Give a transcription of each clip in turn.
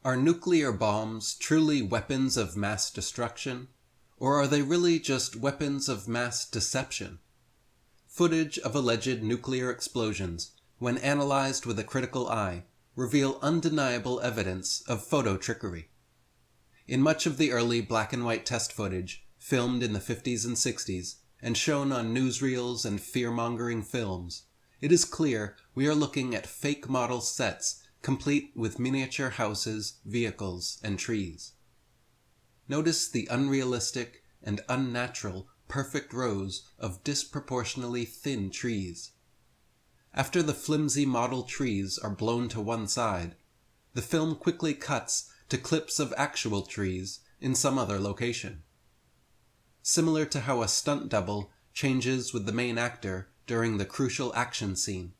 Are nuclear bombs truly weapons of mass destruction, or are they really just weapons of mass deception? Footage of alleged nuclear explosions, when analyzed with a critical eye, reveal undeniable evidence of photo trickery. In much of the early black and white test footage, filmed in the 50s and 60s, and shown on newsreels and fear-mongering films, it is clear we are looking at fake model sets complete with miniature houses, vehicles, and trees. Notice the unrealistic and unnatural perfect rows of disproportionately thin trees. After the flimsy model trees are blown to one side, the film quickly cuts to clips of actual trees in some other location. Similar to how a stunt double changes with the main actor during the crucial action scene,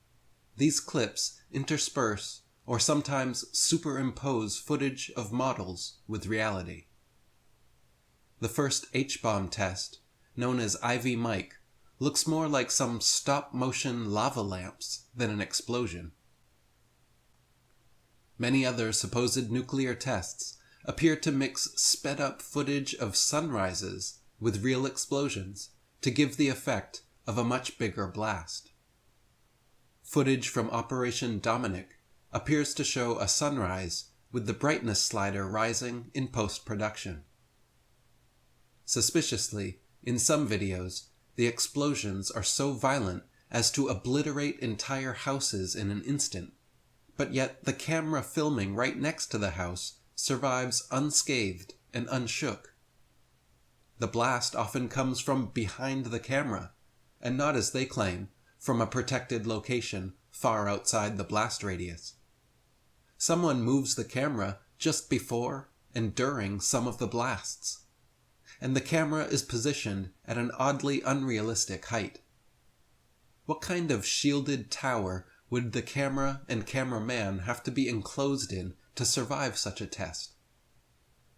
these clips intersperse or sometimes superimpose footage of models with reality. The first H-bomb test, known as Ivy Mike, looks more like some stop-motion lava lamps than an explosion. Many other supposed nuclear tests appear to mix sped-up footage of sunrises with real explosions to give the effect of a much bigger blast. Footage from Operation Dominic appears to show a sunrise with the brightness slider rising in post-production. Suspiciously, in some videos, the explosions are so violent as to obliterate entire houses in an instant, but yet the camera filming right next to the house survives unscathed and unshook. The blast often comes from behind the camera, and not, as they claim, from a protected location far outside the blast radius. Someone moves the camera just before and during some of the blasts, and the camera is positioned at an oddly unrealistic height. What kind of shielded tower would the camera and cameraman have to be enclosed in to survive such a test?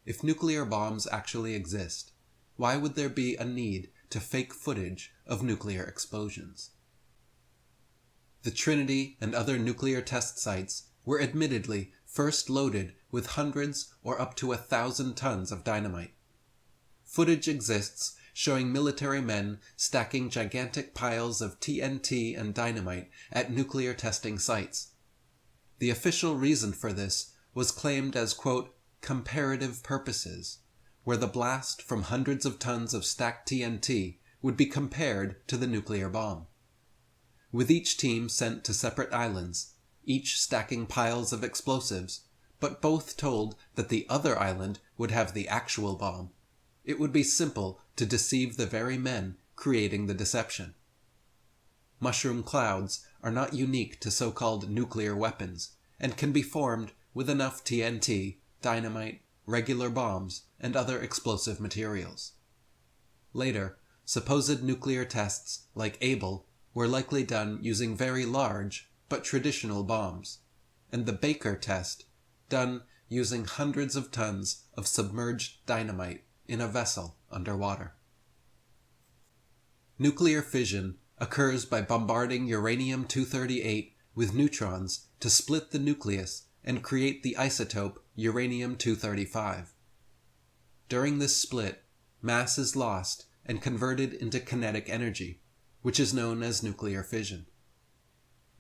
If nuclear bombs actually exist, why would there be a need to fake footage of nuclear explosions? The Trinity and other nuclear test sites were admittedly first loaded with hundreds or up to 1,000 tons of dynamite. Footage exists showing military men stacking gigantic piles of TNT and dynamite at nuclear testing sites. The official reason for this was claimed as, quote, comparative purposes, where the blast from hundreds of tons of stacked TNT would be compared to the nuclear bomb. With each team sent to separate islands, each stacking piles of explosives, but both told that the other island would have the actual bomb, it would be simple to deceive the very men creating the deception. Mushroom clouds are not unique to so-called nuclear weapons, and can be formed with enough TNT, dynamite, regular bombs, and other explosive materials. Later, supposed nuclear tests, like Able, were likely done using very large but traditional bombs, and the Baker test done using hundreds of tons of submerged dynamite in a vessel underwater. Nuclear fission occurs by bombarding uranium-238 with neutrons to split the nucleus and create the isotope uranium-235. During this split, mass is lost and converted into kinetic energy, which is known as nuclear fission.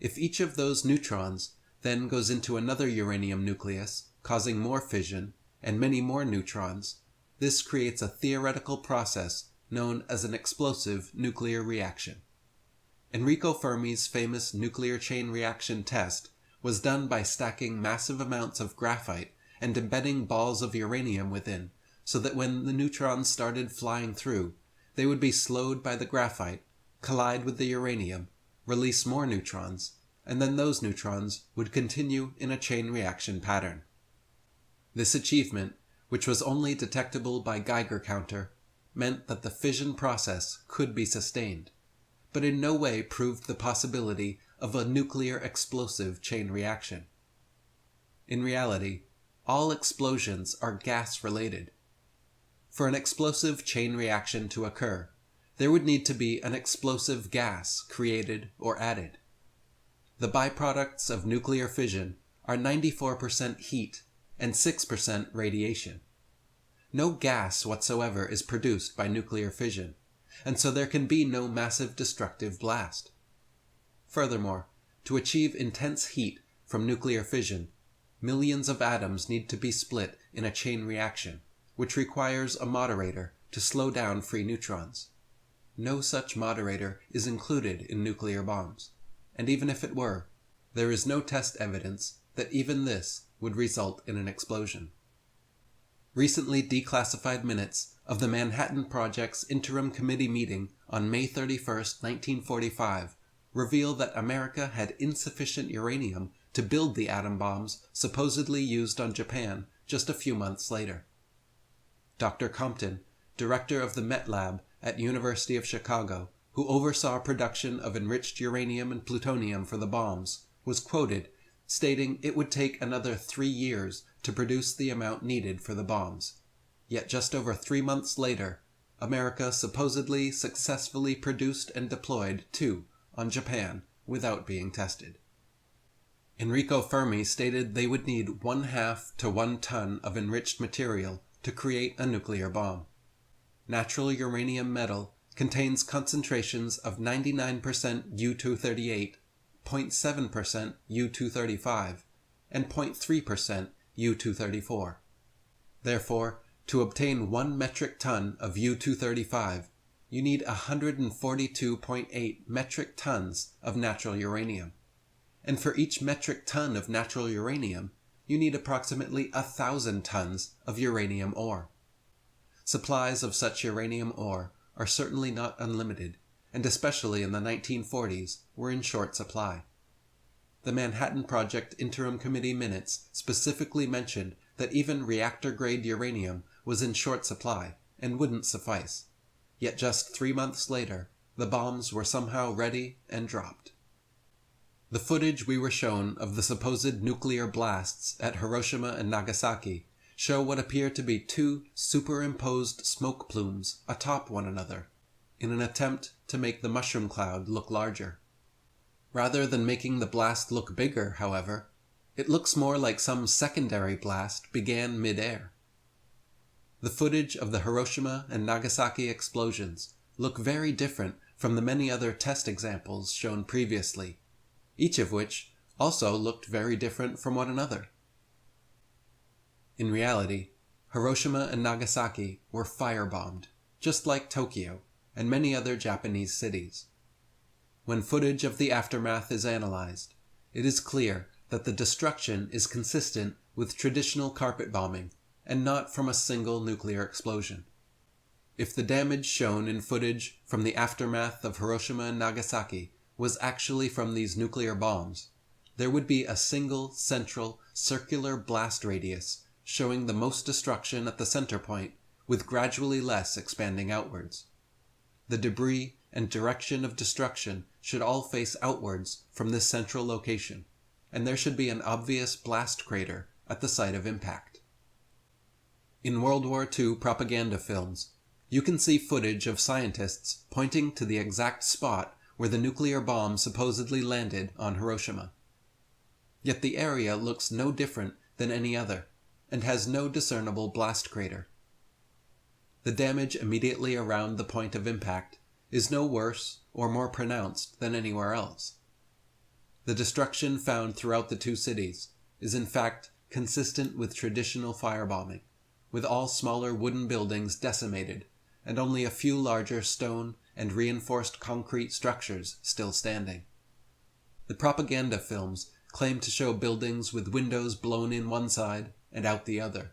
If each of those neutrons then goes into another uranium nucleus, causing more fission and many more neutrons, this creates a theoretical process known as an explosive nuclear reaction. Enrico Fermi's famous nuclear chain reaction test was done by stacking massive amounts of graphite and embedding balls of uranium within, so that when the neutrons started flying through, they would be slowed by the graphite, collide with the uranium, release more neutrons, and then those neutrons would continue in a chain reaction pattern. This achievement, which was only detectable by Geiger counter, meant that the fission process could be sustained, but in no way proved the possibility of a nuclear explosive chain reaction. In reality, all explosions are gas-related. For an explosive chain reaction to occur, there would need to be an explosive gas created or added. The byproducts of nuclear fission are 94% heat and 6% radiation. No gas whatsoever is produced by nuclear fission, and so there can be no massive destructive blast. Furthermore, to achieve intense heat from nuclear fission, millions of atoms need to be split in a chain reaction, which requires a moderator to slow down free neutrons. No such moderator is included in nuclear bombs, and even if it were, there is no test evidence that even this would result in an explosion. Recently declassified minutes of the Manhattan Project's Interim Committee meeting on May 31, 1945, reveal that America had insufficient uranium to build the atom bombs supposedly used on Japan just a few months later. Dr. Compton, director of the Met Lab at University of Chicago, who oversaw production of enriched uranium and plutonium for the bombs, was quoted stating it would take another 3 years to produce the amount needed for the bombs. Yet just over 3 months later, America supposedly successfully produced and deployed 2 on Japan without being tested. Enrico Fermi stated they would need 1/2 to 1 ton of enriched material to create a nuclear bomb. Natural uranium metal contains concentrations of 99% U-238, 0.7% U-235, and 0.3% U-234. Therefore, to obtain 1 metric ton of U-235, you need 142.8 metric tons of natural uranium. And for each metric ton of natural uranium, you need approximately 1,000 tons of uranium ore. Supplies of such uranium ore are certainly not unlimited, and especially in the 1940s were in short supply. The Manhattan Project Interim Committee minutes specifically mentioned that even reactor-grade uranium was in short supply and wouldn't suffice. Yet just 3 months later, the bombs were somehow ready and dropped. The footage we were shown of the supposed nuclear blasts at Hiroshima and Nagasaki show what appear to be 2 superimposed smoke plumes atop one another, in an attempt to make the mushroom cloud look larger. Rather than making the blast look bigger, however, it looks more like some secondary blast began mid-air. The footage of the Hiroshima and Nagasaki explosions look very different from the many other test examples shown previously, each of which also looked very different from one another. In reality, Hiroshima and Nagasaki were firebombed, just like Tokyo and many other Japanese cities. When footage of the aftermath is analyzed, it is clear that the destruction is consistent with traditional carpet bombing and not from a single nuclear explosion. If the damage shown in footage from the aftermath of Hiroshima and Nagasaki was actually from these nuclear bombs, there would be a single central circular blast radius showing the most destruction at the center point, with gradually less expanding outwards. The debris and direction of destruction should all face outwards from this central location, and there should be an obvious blast crater at the site of impact. In World War II propaganda films, you can see footage of scientists pointing to the exact spot where the nuclear bomb supposedly landed on Hiroshima. Yet the area looks no different than any other, and has no discernible blast crater. The damage immediately around the point of impact is no worse or more pronounced than anywhere else. The destruction found throughout the 2 cities is in fact consistent with traditional firebombing, with all smaller wooden buildings decimated and only a few larger stone and reinforced concrete structures still standing. The propaganda films claim to show buildings with windows blown in one side and out the other,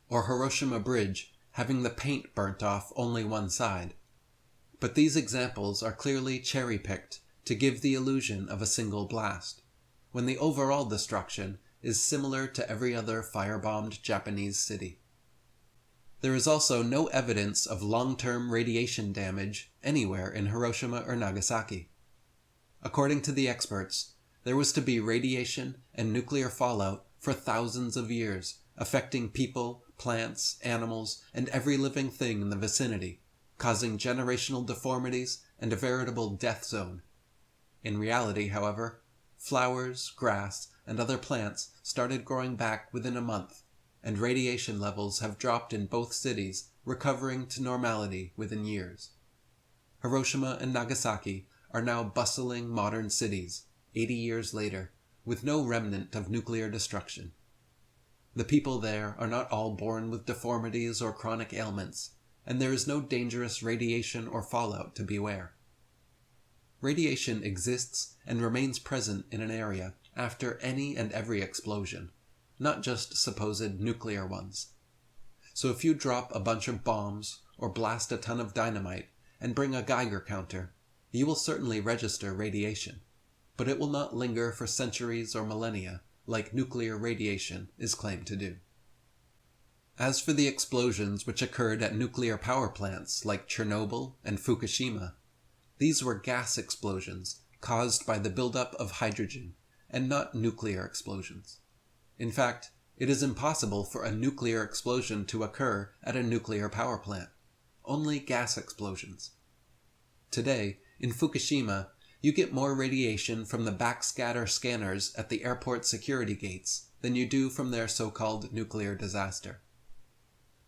or Hiroshima Bridge having the paint burnt off only one side. But these examples are clearly cherry-picked to give the illusion of a single blast, when the overall destruction is similar to every other firebombed Japanese city. There is also no evidence of long-term radiation damage anywhere in Hiroshima or Nagasaki. According to the experts, there was to be radiation and nuclear fallout for thousands of years, affecting people, plants, animals, and every living thing in the vicinity, causing generational deformities and a veritable death zone. In reality, however, flowers, grass, and other plants started growing back within a month, and radiation levels have dropped in both cities, recovering to normality within years. Hiroshima and Nagasaki are now bustling modern cities, 80 years later, with no remnant of nuclear destruction. The people there are not all born with deformities or chronic ailments, and there is no dangerous radiation or fallout to beware. Radiation exists and remains present in an area after any and every explosion, not just supposed nuclear ones. So if you drop a bunch of bombs or blast a ton of dynamite and bring a Geiger counter, you will certainly register radiation, but it will not linger for centuries or millennia like nuclear radiation is claimed to do. As for the explosions which occurred at nuclear power plants like Chernobyl and Fukushima, these were gas explosions caused by the buildup of hydrogen, and not nuclear explosions. In fact, it is impossible for a nuclear explosion to occur at a nuclear power plant. Only gas explosions. Today, in Fukushima, you get more radiation from the backscatter scanners at the airport security gates than you do from their so-called nuclear disaster.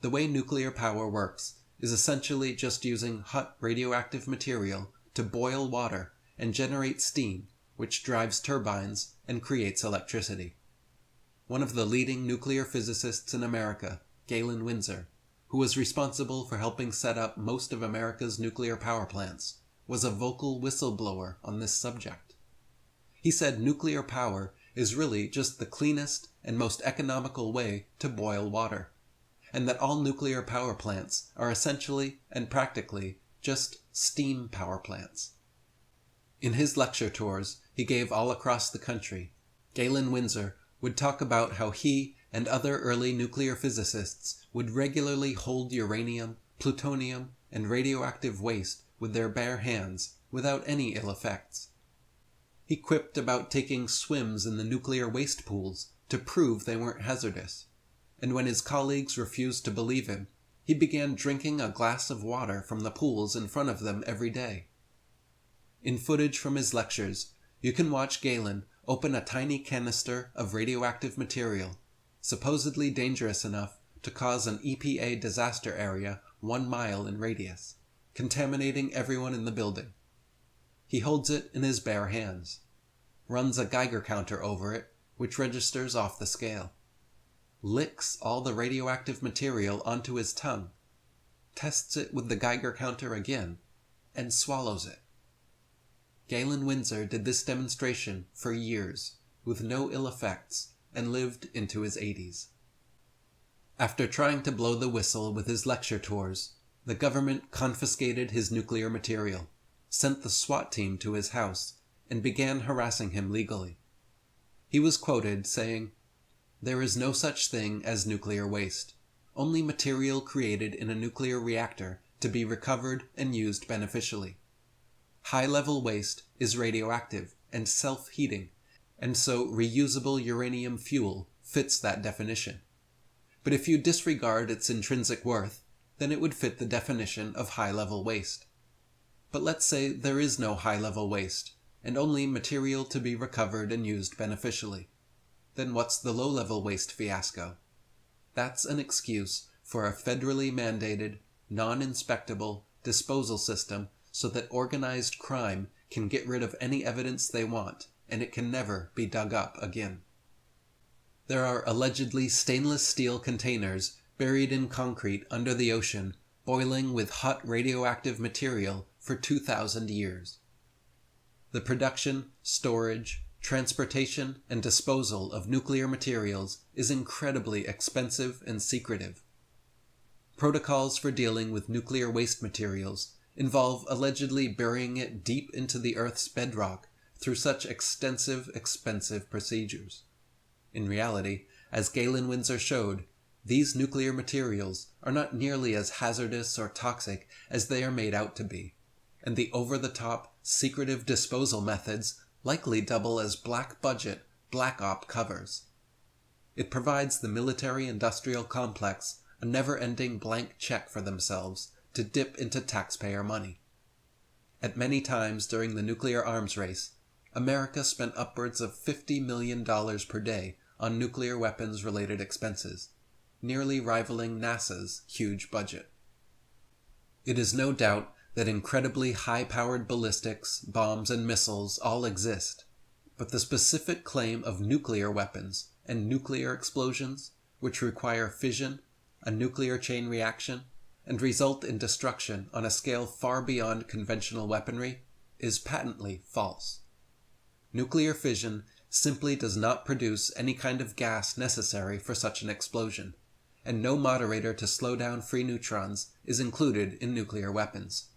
The way nuclear power works is essentially just using hot radioactive material to boil water and generate steam, which drives turbines and creates electricity. One of the leading nuclear physicists in America, Galen Winsor, who was responsible for helping set up most of America's nuclear power plants, was a vocal whistleblower on this subject. He said nuclear power is really just the cleanest and most economical way to boil water, and that all nuclear power plants are essentially and practically just steam power plants. In his lecture tours he gave all across the country, Galen Winsor would talk about how he and other early nuclear physicists would regularly hold uranium, plutonium, and radioactive waste with their bare hands without any ill effects. He quipped about taking swims in the nuclear waste pools to prove they weren't hazardous, and when his colleagues refused to believe him, he began drinking a glass of water from the pools in front of them every day. In footage from his lectures, you can watch Galen open a tiny canister of radioactive material, supposedly dangerous enough to cause an EPA disaster area 1 mile in radius, contaminating everyone in the building. He holds it in his bare hands, runs a Geiger counter over it, which registers off the scale, licks all the radioactive material onto his tongue, tests it with the Geiger counter again, and swallows it. Galen Winsor did this demonstration for years, with no ill effects, and lived into his 80s. After trying to blow the whistle with his lecture tours, the government confiscated his nuclear material, sent the SWAT team to his house, and began harassing him legally. He was quoted saying, "There is no such thing as nuclear waste, only material created in a nuclear reactor to be recovered and used beneficially. High-level waste is radioactive and self-heating, and so reusable uranium fuel fits that definition. But if you disregard its intrinsic worth, then it would fit the definition of high-level waste. But let's say there is no high-level waste, and only material to be recovered and used beneficially. Then what's the low-level waste fiasco? That's an excuse for a federally mandated, non-inspectable disposal system so that organized crime can get rid of any evidence they want, and it can never be dug up again. There are allegedly stainless steel containers buried in concrete under the ocean, boiling with hot radioactive material for 2,000 years. The production, storage, transportation, and disposal of nuclear materials is incredibly expensive and secretive. Protocols for dealing with nuclear waste materials involve allegedly burying it deep into the Earth's bedrock through such expensive procedures. In reality, as Galen Winsor showed, these nuclear materials are not nearly as hazardous or toxic as they are made out to be, and the over-the-top, secretive disposal methods likely double as black-budget, black-op covers. It provides the military-industrial complex a never-ending blank check for themselves to dip into taxpayer money. At many times during the nuclear arms race, America spent upwards of $50 million per day on nuclear weapons-related expenses, nearly rivaling NASA's huge budget. It is no doubt that incredibly high-powered ballistics, bombs, and missiles all exist, but the specific claim of nuclear weapons and nuclear explosions, which require fission, a nuclear chain reaction, and result in destruction on a scale far beyond conventional weaponry, is patently false. Nuclear fission simply does not produce any kind of gas necessary for such an explosion, and no moderator to slow down free neutrons is included in nuclear weapons.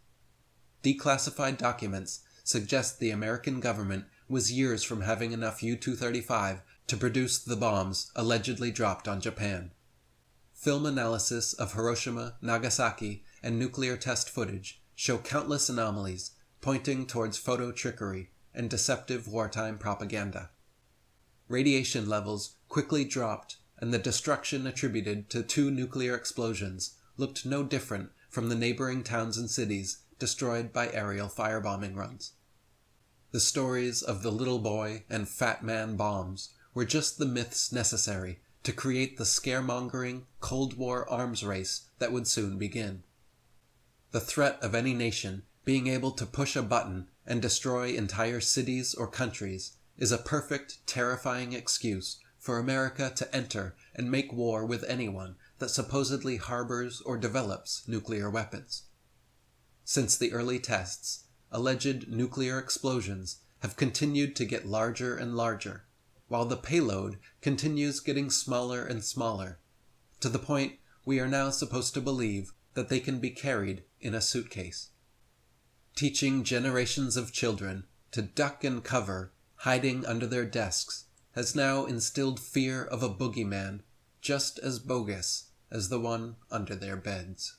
Declassified documents suggest the American government was years from having enough U-235 to produce the bombs allegedly dropped on Japan. Film analysis of Hiroshima, Nagasaki, and nuclear test footage show countless anomalies pointing towards photo trickery and deceptive wartime propaganda. Radiation levels quickly dropped, and the destruction attributed to 2 nuclear explosions looked no different from the neighboring towns and cities destroyed by aerial firebombing runs. The stories of the little boy and fat man bombs were just the myths necessary to create the scaremongering Cold War arms race that would soon begin. The threat of any nation being able to push a button and destroy entire cities or countries is a perfect, terrifying excuse for America to enter and make war with anyone that supposedly harbors or develops nuclear weapons. Since the early tests, alleged nuclear explosions have continued to get larger and larger, while the payload continues getting smaller and smaller, to the point we are now supposed to believe that they can be carried in a suitcase. Teaching generations of children to duck and cover, hiding under their desks, has now instilled fear of a boogeyman just as bogus as the one under their beds.